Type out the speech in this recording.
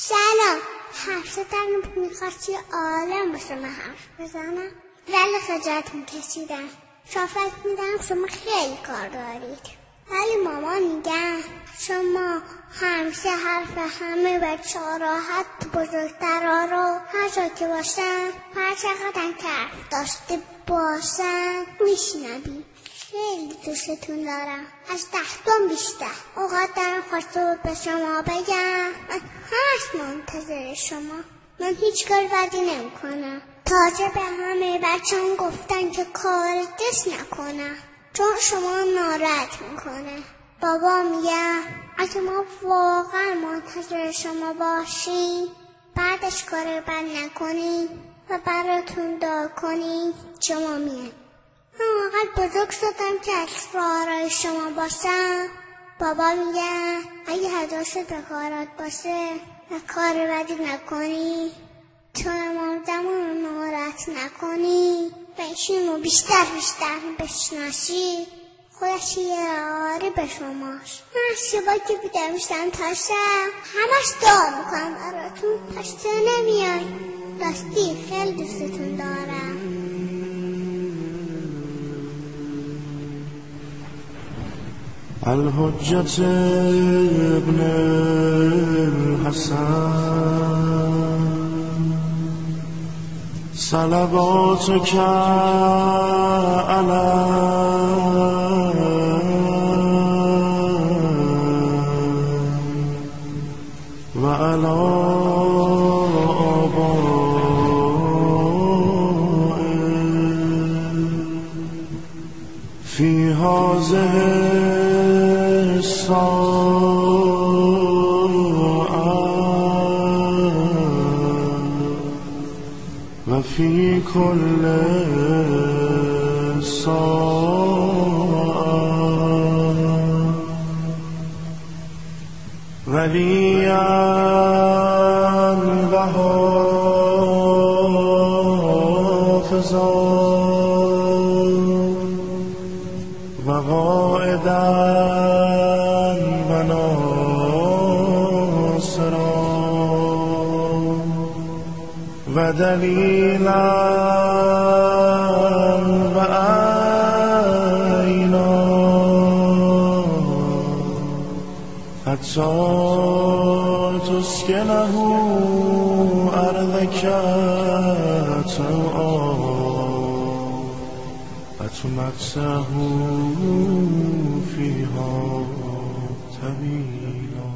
سلام. حرف زدن میخواستی عالم با شما حرف بزنم ولی خجالتون کشیدم. شما فکر میدم شما خیلی کار دارید، ولی مامان میگن شما همیشه حرف همه بچه ها راحت بزرگترها رو هر جا که باشن هر چقدر که حرف داشته باشن میشنوی. خیلی دوستتون دارم، از 10 بیشتر. اوقات دارم خواسته بود به شما بگم من همش منتظر شما. من هیچ کار بدی نمی کنم. تازه به همه بچه هم گفتن که کار دست نکنم چون شما ناراحت میکنه. بابا میگه اگه ما واقعا منتظر شما باشیم بعدش کار بد نکنیم و براتون دعا کنیم شما میاد. من واقعا بزرگ شدم که اسرارای شما باشم. بابا میگه اگه حداثت به کارات باشه و کار بدی نکنی تو مردمون رو ناراحت نکنی و ایشون رو بیشتر بشناسی خودش یاری به شماست. من شبا که بیدار میشم تا شب همش دعا میکنم براتون پشت نمیای. راستی خیلی دوستتون دارم. الحجة ابن الحسن صلواتك على وعلى آبائك في هذه وفي كل ساعة وليا وحافظا وقائدا ودليلا وعينا حتى تسكنه أرضك طوعا وتمتعه فيها طويلا.